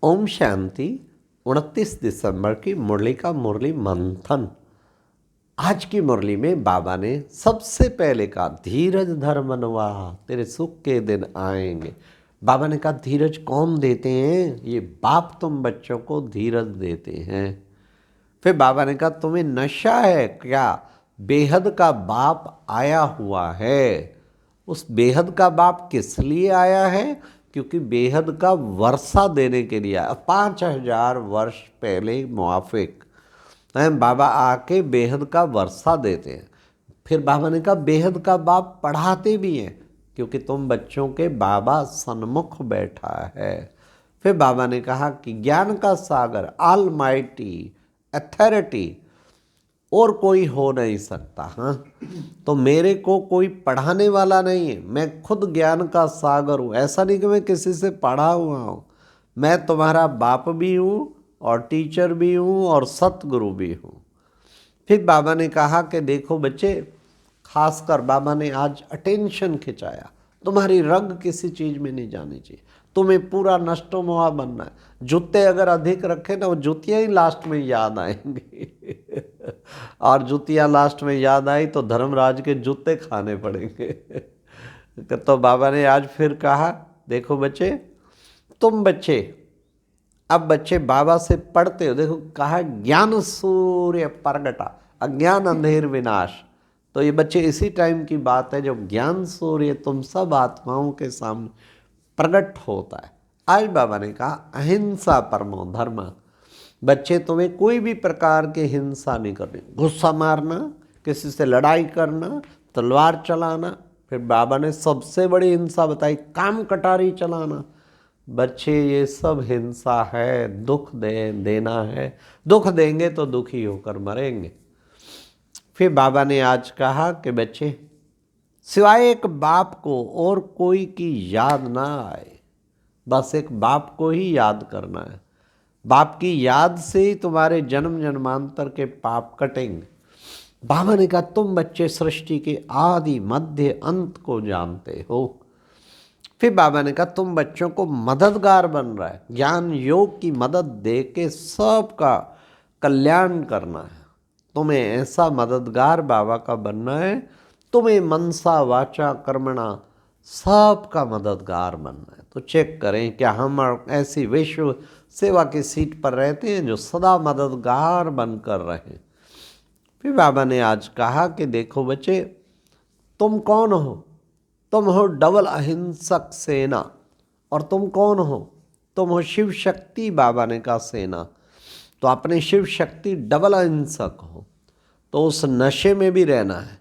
ओम शांति। 29 दिसंबर की मुरली का मुरली मंथन। आज की मुरली में बाबा ने सबसे पहले कहा धीरज धर मनवा, तेरे सुख के दिन आएंगे। बाबा ने कहा धीरज कौन देते हैं? ये बाप तुम बच्चों को धीरज देते हैं। फिर बाबा ने कहा तुम्हें नशा है क्या? बेहद का बाप आया हुआ है। उस बेहद का बाप किस लिए आया है? क्योंकि बेहद का वर्षा देने के लिए आया। 5000 वर्ष पहले मुआफिक बाबा आके बेहद का वर्षा देते हैं। फिर बाबा ने कहा बेहद का बाप पढ़ाते भी हैं, क्योंकि तुम बच्चों के बाबा सन्मुख बैठा है। फिर बाबा ने कहा कि ज्ञान का सागर, ऑलमाइटी अथॉरिटी और कोई हो नहीं सकता। हाँ, तो मेरे को कोई पढ़ाने वाला नहीं है, मैं खुद ज्ञान का सागर हूँ। ऐसा नहीं कि मैं किसी से पढ़ा हुआ हूँ, मैं तुम्हारा बाप भी हूँ और टीचर भी हूँ और सतगुरु भी हूँ। फिर बाबा ने कहा कि देखो बच्चे, खासकर बाबा ने आज अटेंशन खिंचाया, तुम्हारी रग किसी चीज़ में नहीं जानी चाहिए, तुम्हें पूरा नष्टो मोहा बनना है। जूते अगर अधिक रखे ना, वो जूतियाँ ही लास्ट में याद आएंगी और जूतियाँ लास्ट में याद आई तो धर्मराज के जूते खाने पड़ेंगे तो बाबा ने आज फिर कहा देखो बच्चे, तुम बच्चे अब बच्चे बाबा से पढ़ते हो। देखो कहा ज्ञान सूर्य प्रगटा, अज्ञान अंधेर विनाश। तो ये बच्चे इसी टाइम की बात है जब ज्ञान सूर्य तुम सब आत्माओं के सामने प्रकट होता है। आज बाबा ने कहा अहिंसा परमो धर्म। बच्चे तुम्हें कोई भी प्रकार की हिंसा नहीं करनी, गुस्सा मारना, किसी से लड़ाई करना, तलवार चलाना। फिर बाबा ने सबसे बड़ी हिंसा बताई काम कटारी चलाना। बच्चे ये सब हिंसा है, दुख देना है, दुख देंगे तो दुखी होकर मरेंगे। फिर बाबा ने आज कहा कि बच्चे सिवाय एक बाप को और कोई की याद ना आए, बस एक बाप को ही याद करना है। बाप की याद से ही तुम्हारे जन्म जन्मांतर के पाप कटेंगे। बाबा ने कहा तुम बच्चे सृष्टि के आदि मध्य अंत को जानते हो। फिर बाबा ने कहा तुम बच्चों को मददगार बन रहा है, ज्ञान योग की मदद दे के सबका कल्याण करना है। तुम्हें ऐसा मददगार बाबा का बनना है, तुम्हें मनसा वाचा कर्मणा सबका मददगार बनना है। तो चेक करें क्या हम ऐसी विश्व सेवा की सीट पर रहते हैं जो सदा मददगार बनकर रहें। फिर बाबा ने आज कहा कि देखो बच्चे, तुम कौन हो? तुम हो डबल अहिंसक सेना। और तुम कौन हो? तुम हो शिव शक्ति। बाबा ने कहा सेना, तो अपने शिव शक्ति डबल अहिंसक हो, तो उस नशे में भी रहना है।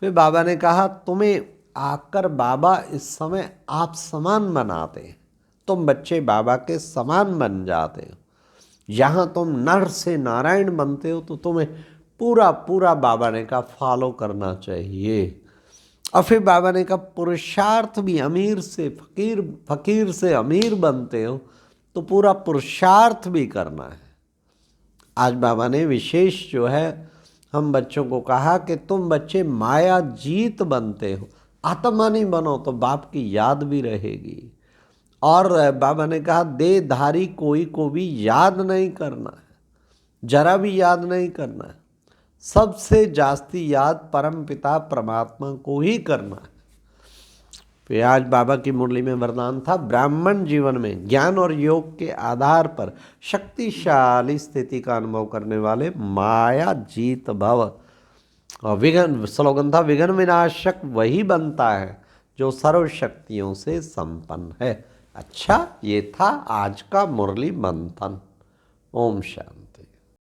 फिर बाबा ने कहा तुम्हें आकर बाबा इस समय आप समान बनाते हैं, तुम बच्चे बाबा के समान बन जाते हो। यहाँ तुम नर से नारायण बनते हो, तो तुम्हें पूरा पूरा बाबा ने कहा फॉलो करना चाहिए। और फिर बाबा ने कहा पुरुषार्थ भी, अमीर से फकीर, फकीर से अमीर बनते हो, तो पूरा पुरुषार्थ भी करना है। आज बाबा ने विशेष जो है हम बच्चों को कहा कि तुम बच्चे माया जीत बनते हो, आत्मा नहीं बनो तो बाप की याद भी रहेगी। और बाबा ने कहा देहधारी कोई को भी याद नहीं करना है, जरा भी याद नहीं करना है, सबसे जास्ती याद परम पिता परमात्मा को ही करना है। फिर आज बाबा की मुरली में वरदान था ब्राह्मण जीवन में ज्ञान और योग के आधार पर शक्तिशाली स्थिति का अनुभव करने वाले माया जीत भव। और विघ्न स्लोगन था विघ्न विनाशक वही बनता है जो सर्व शक्तियों से संपन्न है। अच्छा, ये था आज का मुरली मंथन। ओम शांति।